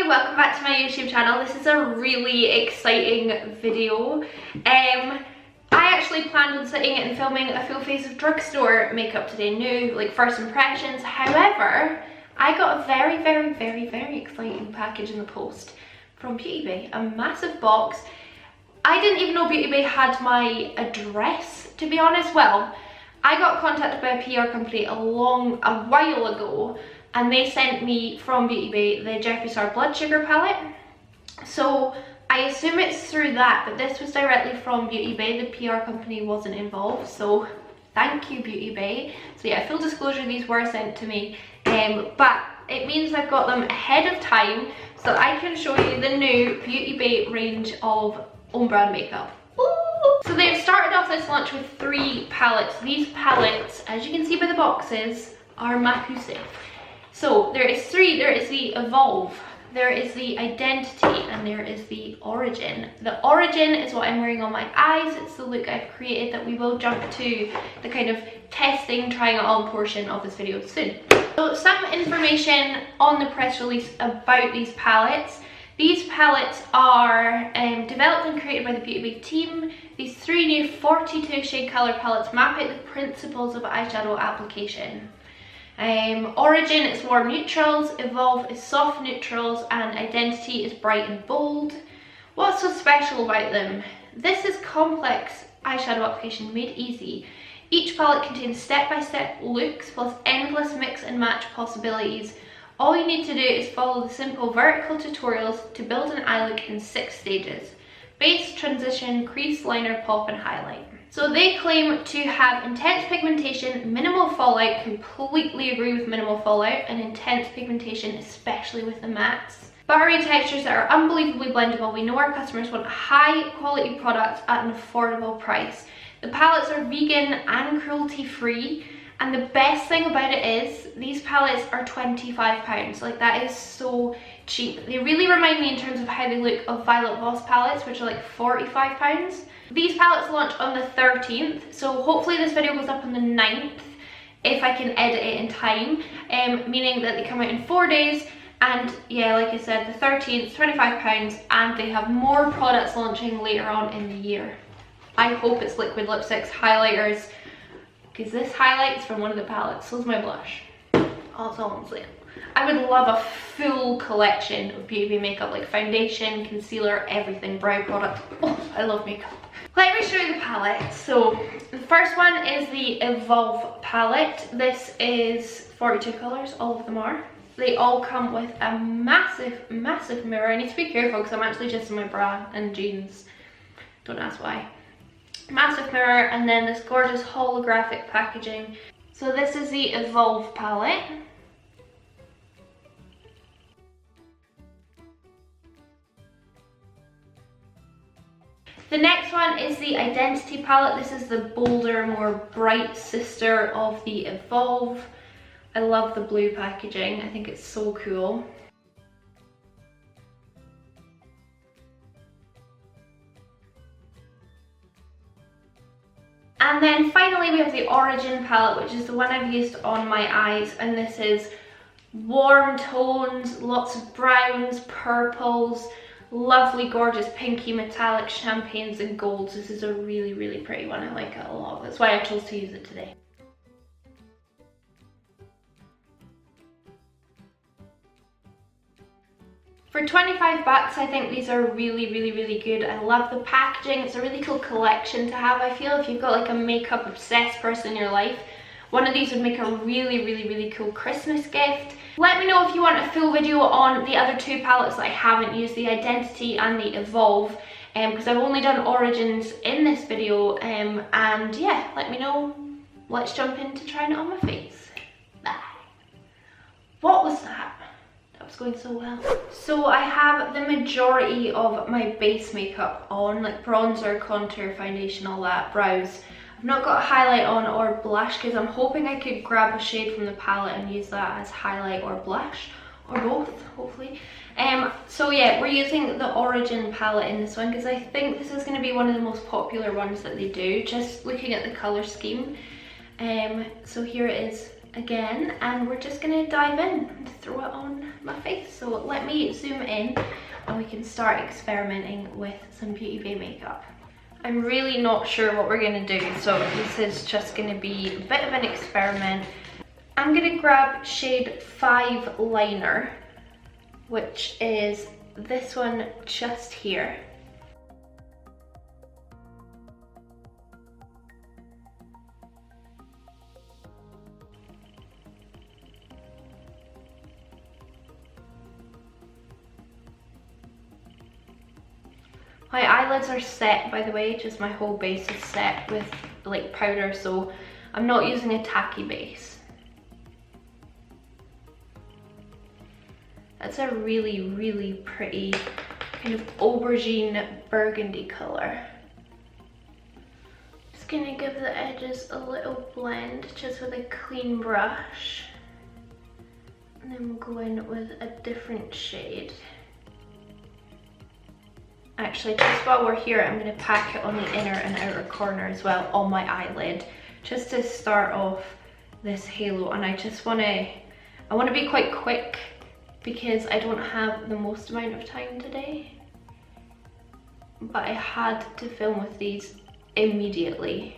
Hi, welcome back to my YouTube channel. This is a really exciting video. I actually planned on sitting and filming a full face of drugstore makeup today, new, like first impressions. However, I got a very exciting package in the post from beautybay, a massive box. I didn't even know beautybay had my address, to be honest. Well, I got contacted by a PR company a while ago, and they sent me from beautybay the Jeffree Star blood sugar palette. So I assume it's through that, but this was directly from beautybay. The PR company wasn't involved, so thank you, beautybay. So yeah, full disclosure, these were sent to me, but it means I've got them ahead of time so I can show you the new beautybay range of own brand makeup. Ooh. So they've started off this launch with 3 palettes. These palettes, as you can see by the boxes, are Makemeupmissa. So there is 3. There is the Evolve, there is the Identity, and there is the Origin. The Origin is what I'm wearing on my eyes. It's the look I've created that we will jump to the kind of testing, trying it on portion of this video soon. So some information on the press release about these palettes. These palettes are developed and created by the beautybay team. These 3 new 42 shade color palettes map out the principles of eyeshadow application. Origin is warm neutrals, Evolve is soft neutrals, and Identity is bright and bold. What's so special about them? This is complex eyeshadow application made easy. Each palette contains step-by-step looks plus endless mix and match possibilities. All you need to do is follow the simple vertical tutorials to build an eye look in 6 stages. Base, transition, crease, liner, pop, and highlight. So they claim to have intense pigmentation, minimal fallout, completely agree with minimal fallout, and intense pigmentation, especially with the mattes. Buttery textures that are unbelievably blendable. We know our customers want high quality products at an affordable price. The palettes are vegan and cruelty free, and the best thing about it is these palettes are £25. Like, that is so cheap. They really remind me in terms of how they look of Violet Voss palettes, which are like £45. These palettes launch on the 13th, so hopefully this video goes up on the 9th if I can edit it in time, meaning that they come out in 4 days. And yeah, like I said, the 13th, £25, and they have more products launching later on in the year. I hope it's liquid lipsticks, highlighters, because this highlight's from one of the palettes. So's my blush. That's all I'm saying. I would love a full collection of beauty makeup, like foundation, concealer, everything, brow product. Oh, I love makeup. Let me show you the palette. So the first one is the Evolve palette. This is 42 colours, all of them are. They all come with a massive mirror. I need to be careful because I'm actually just in my bra and jeans. Don't ask why. Massive mirror, and then this gorgeous holographic packaging. So this is the Evolve palette. The next one is the Identity palette. This is the bolder, more bright sister of the Evolve. I love the blue packaging. I think it's so cool. And then finally we have the Origin palette, which is the one I've used on my eyes, and this is warm tones, lots of browns, purples, lovely gorgeous pinky metallic champagnes and golds. This is a really pretty one. I like it a lot. That's why I chose to use it today. For $25, I think these are really good. I love the packaging. It's a really cool collection to have. I feel if you've got like a makeup obsessed person in your life, one of these would make a really cool Christmas gift. Let me know if you want a full video on the other 2 palettes that I haven't used, the Identity and the Evolve, because I've only done Origins in this video, and yeah, let me know. Let's jump into trying it on my face. Bye. What was that? That was going so well. So I have the majority of my base makeup on, like bronzer, contour, foundation, all that, brows. I've not got a highlight on or blush because I'm hoping I could grab a shade from the palette and use that as highlight or blush, or both, hopefully. So yeah, we're using the Origin palette in this one because I think this is going to be one of the most popular ones that they do, just looking at the colour scheme. So here it is again, and we're just gonna dive in and throw it on my face. So let me zoom in and we can start experimenting with some Beauty Bay makeup. I'm really not sure what we're gonna do, so this is just gonna be a bit of an experiment. I'm gonna grab shade 5 liner, which is this one just here. My eyelids are set, by the way, just my whole base is set with like powder, so I'm not using a tacky base. That's a really, really pretty kind of aubergine burgundy colour. Just gonna give the edges a little blend just with a clean brush. And then we'll go in with a different shade. Actually, just while we're here, I'm going to pack it on the inner and outer corner as well on my eyelid, just to start off this halo. And I want to be quite quick because I don't have the most amount of time today. But I had to film with these immediately.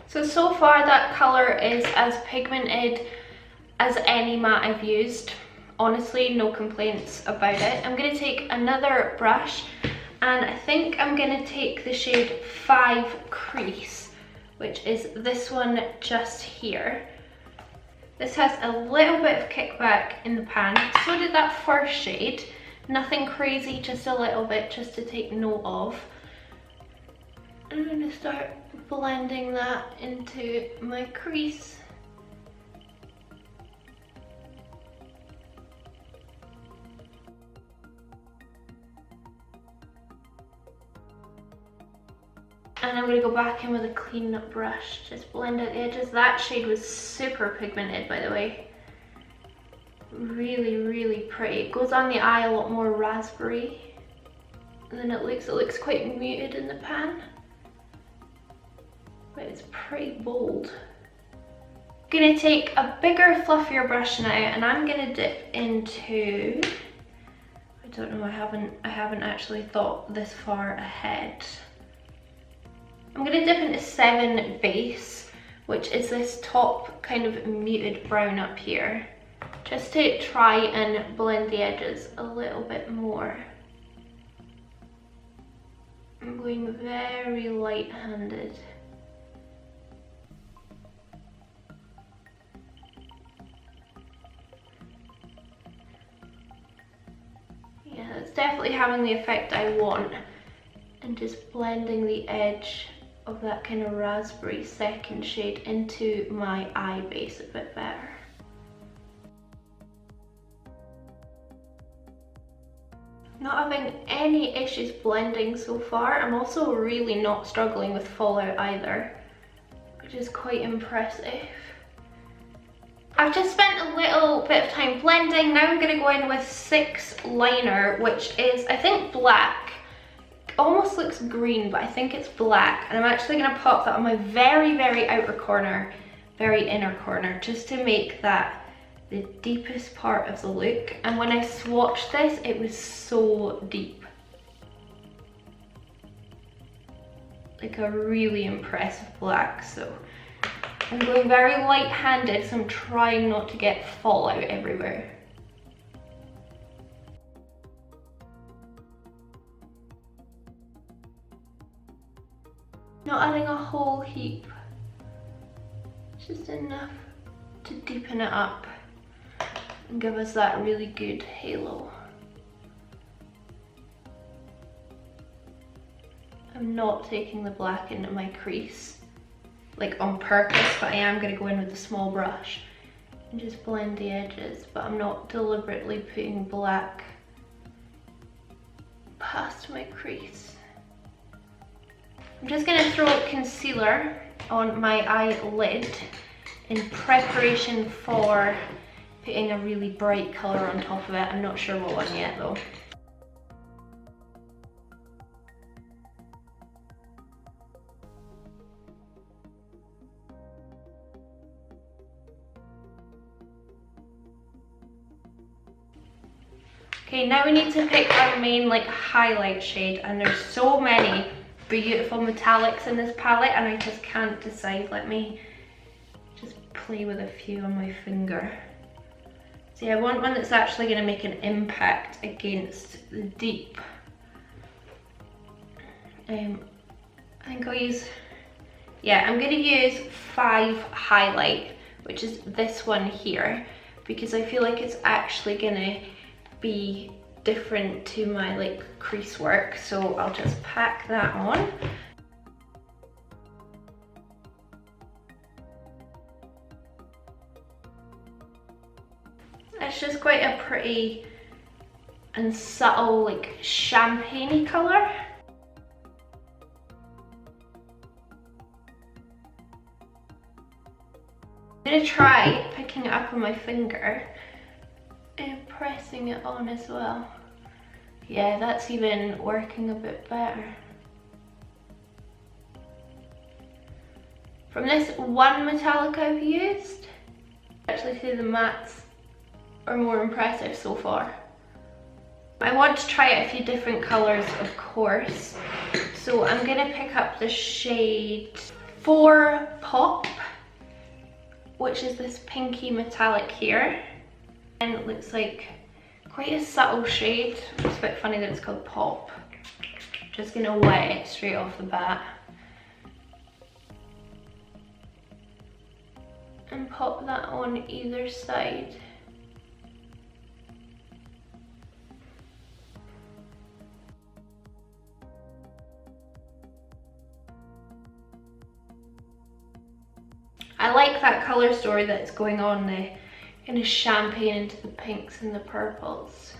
So far that colour is as pigmented as any matte I've used. Honestly, no complaints about it. I'm going to take another brush and I think I'm going to take the shade 5 Crease, which is this one just here. This has a little bit of kickback in the pan. So did that first shade. Nothing crazy, just a little bit just to take note of. I'm going to start blending that into my crease. And I'm going to go back in with a clean brush, just blend out the edges. That shade was super pigmented, by the way. Really, really pretty. It goes on the eye a lot more raspberry than it looks quite muted in the pan. But it's pretty bold. I'm gonna take a bigger, fluffier brush now, and I'm gonna dip into, I don't know, I haven't actually thought this far ahead. I'm gonna dip into 7 Base, which is this top kind of muted brown up here, just to try and blend the edges a little bit more. I'm going very light-handed. Yeah, it's definitely having the effect I want, and just blending the edge of that kind of raspberry second shade into my eye base a bit better. Not having any issues blending so far. I'm also really not struggling with fallout either, which is quite impressive. I've just spent a little bit of time blending. Now I'm going to go in with 6 liner, which is, I think, black. It almost looks green, but I think it's black. And I'm actually going to pop that on my very, very outer corner, very inner corner, just to make that the deepest part of the look. And when I swatched this, it was so deep. Like a really impressive black, so I'm going very light-handed, so I'm trying not to get fallout everywhere. Not adding a whole heap, just enough to deepen it up and give us that really good halo. I'm not taking the black into my crease like on purpose, but I am going to go in with a small brush and just blend the edges, but I'm not deliberately putting black past my crease. I'm just going to throw concealer on my eyelid in preparation for putting a really bright colour on top of it. I'm not sure what one yet though. Okay, now we need to pick our main like highlight shade, and there's so many beautiful metallics in this palette and I just can't decide. Let me just play with a few on my finger. See, I want one that's actually going to make an impact against the deep. I think I'll use, yeah, I'm going to use 5 highlight, which is this one here, because I feel like it's actually going to be different to my like crease work. So I'll just pack that on. It's just quite a pretty and subtle like champagne-y colour. I'm going to try picking it up on my finger and pressing it on as well. Yeah, that's even working a bit better. From this one metallic I've used, I actually see the mattes are more impressive so far. I want to try a few different colours, of course. So I'm going to pick up the shade 4 Pop, which is this pinky metallic here. And it looks like quite a subtle shade. It's a bit funny that it's called Pop. Just going to wet it straight off the bat. And pop that on either side. I like that colour story that's going on, the kind of champagne into the pinks and the purples.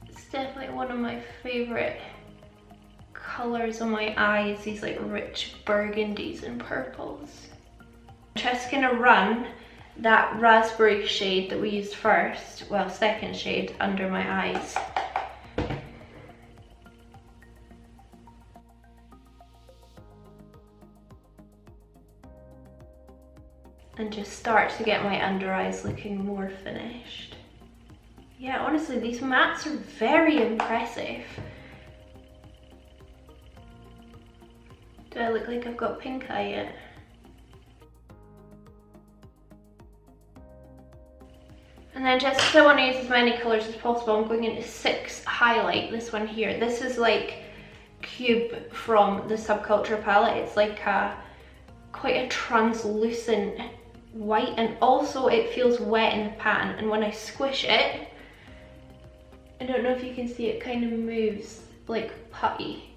It's definitely one of my favourite colours on my eyes, these like rich burgundies and purples. I'm just going to run that raspberry shade that we used first, well, second shade, under my eyes. And just start to get my under eyes looking more finished. Yeah, honestly, these mattes are very impressive. Do I look like I've got pink eye yet? And then just because I want to use as many colours as possible, I'm going into 6 highlight, this one here. This is like Cube from the Subculture palette. It's like quite a translucent white, and also it feels wet in the pan, and when I squish it, I don't know if you can see, it kind of moves like putty.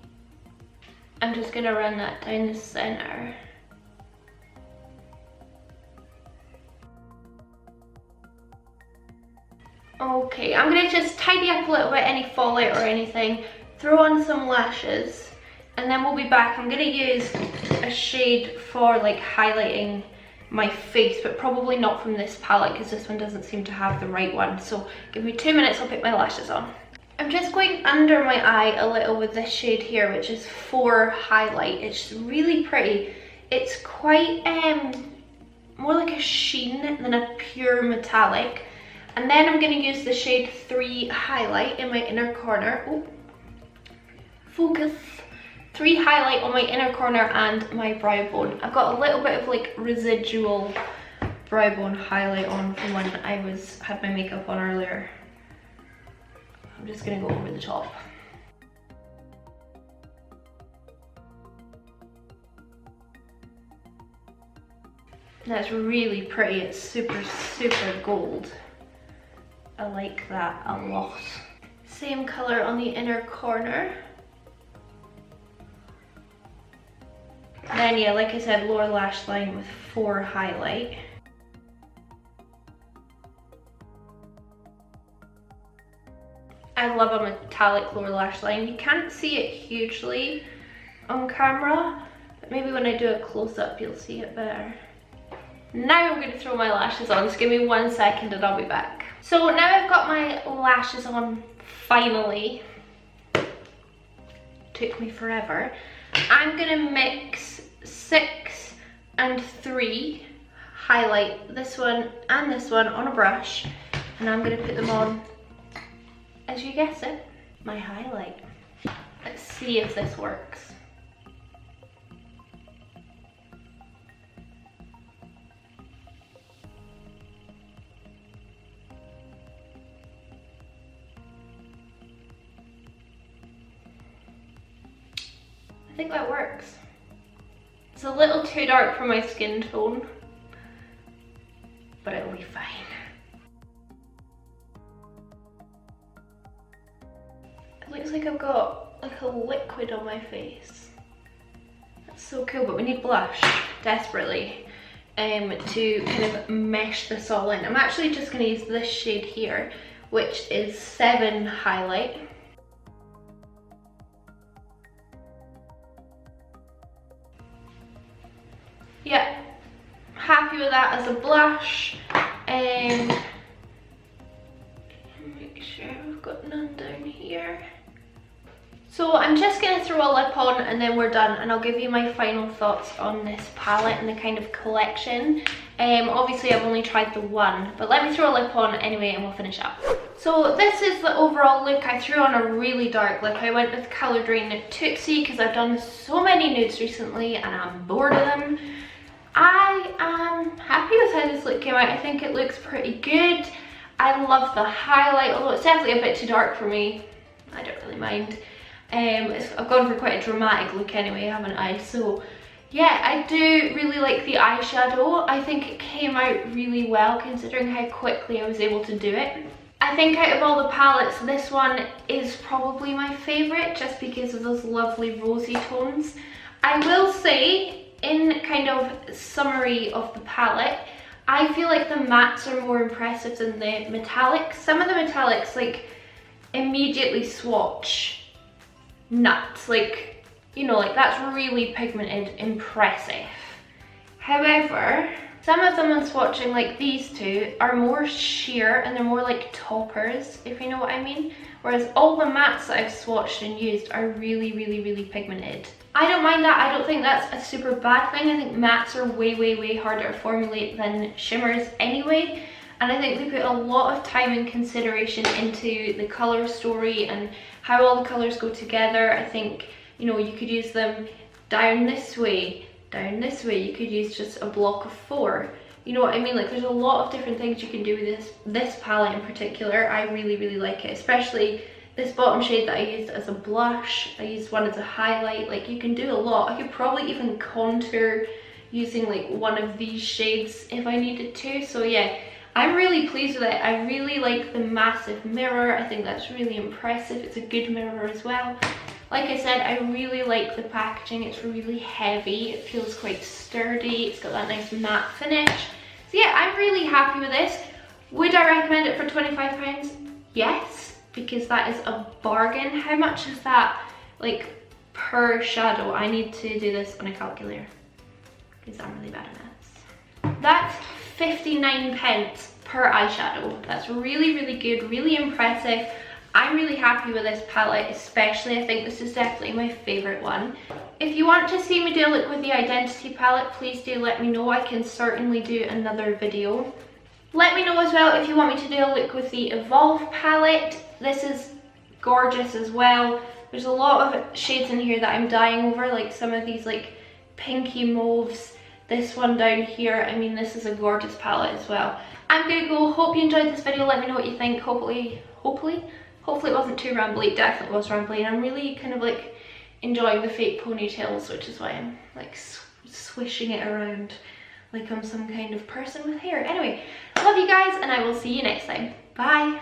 I'm just going to run that down the centre. Okay, I'm going to just tidy up a little bit, any fallout or anything, throw on some lashes, and then we'll be back. I'm going to use a shade for like highlighting my face, but probably not from this palette because this one doesn't seem to have the right one. So give me 2 minutes, I'll put my lashes on. I'm just going under my eye a little with this shade here, which is 4 highlight. It's really pretty. It's quite more like a sheen than a pure metallic. And then I'm going to use the shade 3 highlight in my inner corner. Oh, focus. 3 highlight on my inner corner and my brow bone. I've got a little bit of like residual brow bone highlight on from when I had my makeup on earlier. I'm just gonna go over the top. That's really pretty. It's super, super gold. I like that a lot. Same color on the inner corner. Then yeah, like I said, lower lash line with 4 highlight. I love a metallic lower lash line. You can't see it hugely on camera, but maybe when I do a close-up you'll see it better. Now I'm going to throw my lashes on, so give me 1 second and I'll be back. So now I've got my lashes on, finally. Took me forever. I'm going to mix 6 and 3 highlight, this one and this one on a brush, And I'm going to put them on, as you guessed it, my highlight. Let's see if this works. I think that works. It's a little too dark for my skin tone, but it'll be fine. It looks like I've got like a liquid on my face. That's so cool, but we need blush desperately to kind of mesh this all in. I'm actually just going to use this shade here, which is 7 highlight. Yeah, happy with that as a blush. Make sure I've got none down here. So I'm just going to throw a lip on and then we're done, and I'll give you my final thoughts on this palette and the kind of collection. Obviously I've only tried the one, but let me throw a lip on anyway and we'll finish up. So this is the overall look. I threw on a really dark lip. I went with Colour Drain Tootsie because I've done so many nudes recently and I'm bored of them. I am happy with how this look came out. I think it looks pretty good. I love the highlight, although it's definitely a bit too dark for me. I don't really mind. I've gone for quite a dramatic look anyway, haven't I? So yeah, I do really like the eyeshadow. I think it came out really well considering how quickly I was able to do it. I think out of all the palettes, this one is probably my favourite just because of those lovely rosy tones. I will say, in kind of summary of the palette, I feel like the mattes are more impressive than the metallics. Some of the metallics like immediately swatch nuts, like, you know, like that's really pigmented, impressive. However, some of them on swatching, like these two, are more sheer and they're more like toppers, if you know what I mean. Whereas all the mattes that I've swatched and used are really, really, really pigmented. I don't mind that. I don't think that's a super bad thing. I think mattes are way, way, way harder to formulate than shimmers anyway. And I think they put a lot of time and consideration into the colour story and how all the colours go together. I think, you know, you could use them down this way, you could use just a block of 4. You know what I mean? Like there's a lot of different things you can do with this palette in particular. I really, really like it, especially this bottom shade that I used as a blush. I used one as a highlight. Like you can do a lot. I could probably even contour using like one of these shades if I needed to. So yeah, I'm really pleased with it. I really like the massive mirror. I think that's really impressive. It's a good mirror as well. Like I said, I really like the packaging. It's really heavy. It feels quite sturdy. It's got that nice matte finish. So yeah, I'm really happy with this. Would I recommend it for £25? Yes, because that is a bargain. How much is that like per shadow? I need to do this on a calculator because I'm really bad at maths. That's 59p per eyeshadow. That's really, really good, really impressive. I'm really happy with this palette, especially. I think this is definitely my favourite one. If you want to see me do a look with the Identity palette, please do let me know. I can certainly do another video. Let me know as well if you want me to do a look with the Evolve palette. This is gorgeous as well. There's a lot of shades in here that I'm dying over, like some of these like pinky mauves. This one down here, I mean, this is a gorgeous palette as well. I'm gonna go. Hope you enjoyed this video. Let me know what you think. Hopefully it wasn't too rambly. It definitely was rambly. I'm really kind of like enjoying the fake ponytails, which is why I'm like swishing it around like I'm some kind of person with hair. Anyway, love you guys and I will see you next time. Bye.